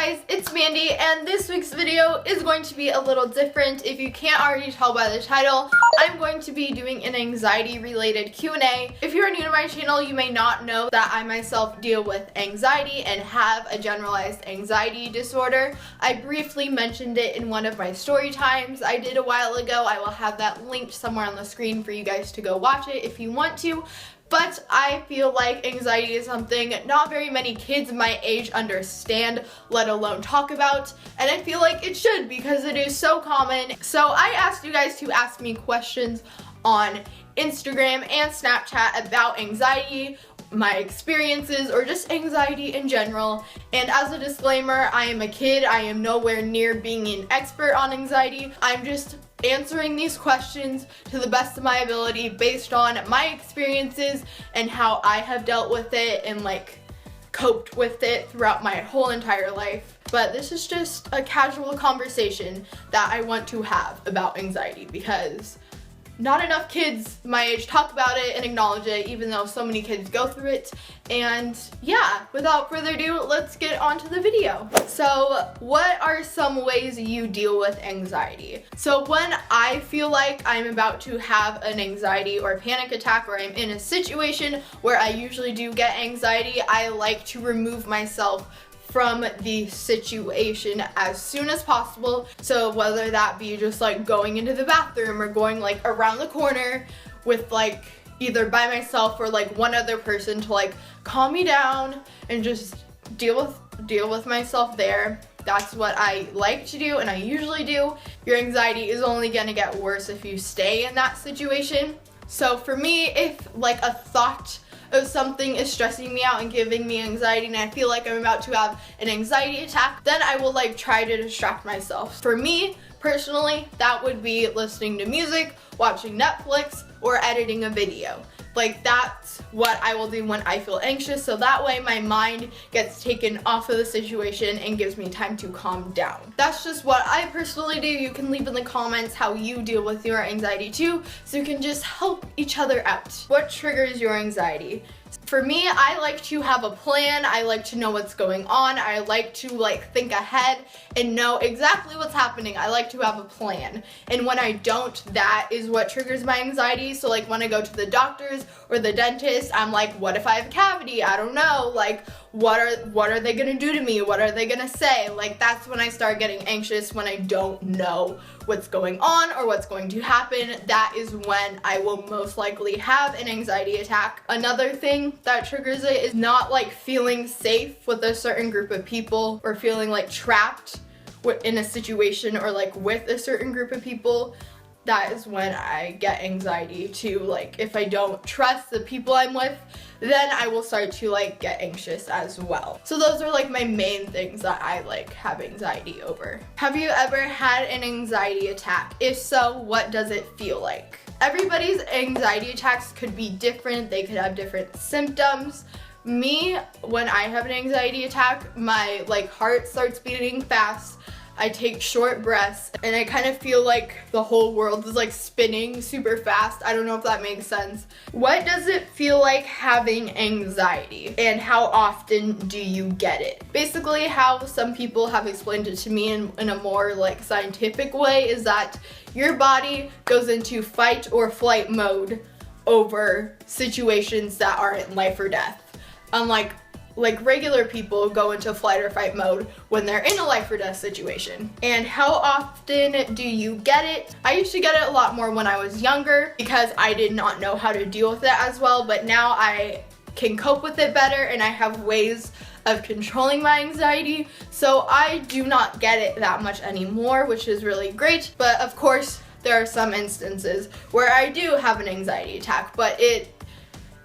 guys, it's Mandy, and this week's video is going to be a little different. If you can't already tell by the title, I'm going to be doing an anxiety-related Q&A. If you're new to my channel, you may not know that I myself deal with anxiety and have a generalized anxiety disorder. I briefly mentioned it in one of my story times I did a while ago. I will have that linked somewhere on the screen for you guys to go watch it if you want to. But I feel like anxiety is something not very many kids my age understand, let alone talk about, and I feel like it should because it is so common. So I asked you guys to ask me questions on Instagram and Snapchat about anxiety, my experiences, or just anxiety in general. And as a disclaimer, I am a kid. I am nowhere near being an expert on anxiety. I'm just answering these questions to the best of my ability based on my experiences and how I have dealt with it and like coped with it throughout my whole entire life. But this is just a casual conversation that I want to have about anxiety because not enough kids my age talk about it and acknowledge it, even though so many kids go through it. And yeah, without further ado, let's get on to the video. So what are some ways you deal with anxiety? So when I feel like I'm about to have an anxiety or panic attack, or I'm in a situation where I usually do get anxiety, I like to remove myself from the situation as soon as possible. So whether that be just like going into the bathroom or going like around the corner with like either by myself or like one other person to like calm me down and just deal with myself there. That's what I like to do and I usually do. Your anxiety is only gonna get worse if you stay in that situation. So for me, if like a thought of something is stressing me out and giving me anxiety and I feel like I'm about to have an anxiety attack, then I will like try to distract myself. For me, personally, that would be listening to music, watching Netflix, or editing a video. Like that's what I will do when I feel anxious, so that way my mind gets taken off of the situation and gives me time to calm down. That's just what I personally do. You can leave in the comments how you deal with your anxiety too, so you can just help each other out. What triggers your anxiety? For me, I like to have a plan. I like to know what's going on. I like to like think ahead and know exactly what's happening. I like to have a plan. And when I don't, that is what triggers my anxiety. So like when I go to the doctors or the dentist, I'm like, what if I have a cavity? I don't know. Like, what are they gonna do to me? What are they gonna say? Like that's when I start getting anxious, when I don't know what's going on or what's going to happen. That is when I will most likely have an anxiety attack. Another thing that triggers it is not like feeling safe with a certain group of people or feeling like trapped in a situation or like with a certain group of people. That is when I get anxiety too. Like if I don't trust the people I'm with, then I will start to like get anxious as well. So those are like my main things that I like have anxiety over. Have you ever had an anxiety attack? If so, what does it feel like? Everybody's anxiety attacks could be different. They could have different symptoms. Me, when I have an anxiety attack, my like heart starts beating fast. I take short breaths and I kind of feel like the whole world is like spinning super fast. I don't know if that makes sense. What does it feel like having anxiety and how often do you get it? Basically, how some people have explained it to me in a more like scientific way is that your body goes into fight or flight mode over situations that aren't life or death. Unlike regular people go into flight or fight mode when they're in a life or death situation. And how often do you get it? I used to get it a lot more when I was younger because I did not know how to deal with it as well, but now I can cope with it better and I have ways of controlling my anxiety, so I do not get it that much anymore, which is really great. But of course, there are some instances where I do have an anxiety attack, but it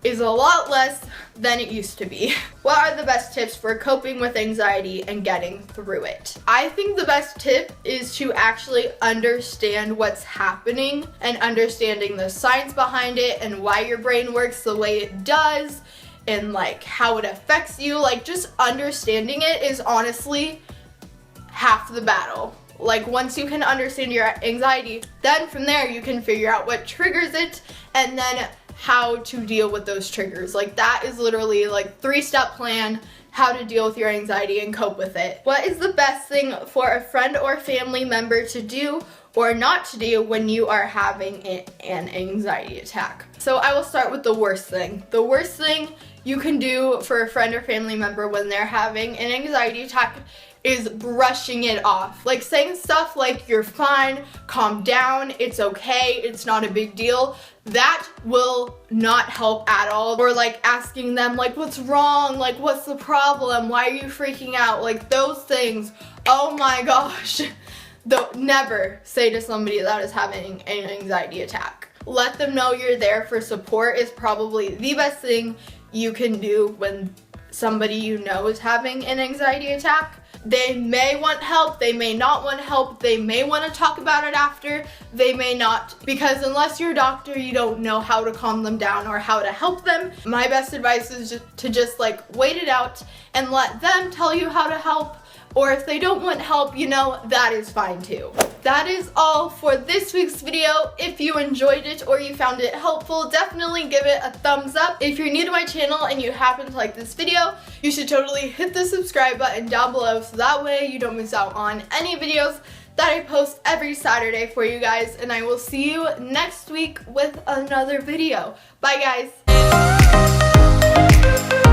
is a lot less than it used to be. What are the best tips for coping with anxiety and getting through it? I think the best tip is to actually understand what's happening and understanding the science behind it and why your brain works the way it does and like how it affects you. Like just understanding it is honestly half the battle. Like once you can understand your anxiety, then from there you can figure out what triggers it and then how to deal with those triggers. Like that is literally like 3-step plan how to deal with your anxiety and cope with it. What is the best thing for a friend or family member to do or not to do when you are having an anxiety attack? So I will start with the worst thing. The worst thing you can do for a friend or family member when they're having an anxiety attack is brushing it off. Like saying stuff like, you're fine, calm down, it's okay, it's not a big deal. That will not help at all. Or like asking them like, what's wrong? Like, what's the problem? Why are you freaking out? Like those things, oh my gosh. Never say to somebody that is having an anxiety attack. Let them know you're there for support is probably the best thing you can do when somebody you know is having an anxiety attack. They may want help, they may not want help, they may want to talk about it after, they may not, because unless you're a doctor, you don't know how to calm them down or how to help them. My best advice is to just like wait it out and let them tell you how to help, or if they don't want help, you know, that is fine too. That is all for this week's video. If you enjoyed it or you found it helpful, definitely give it a thumbs up. If you're new to my channel and you happen to like this video, you should totally hit the subscribe button down below so that way you don't miss out on any videos that I post every Saturday for you guys. And I will see you next week with another video. Bye guys.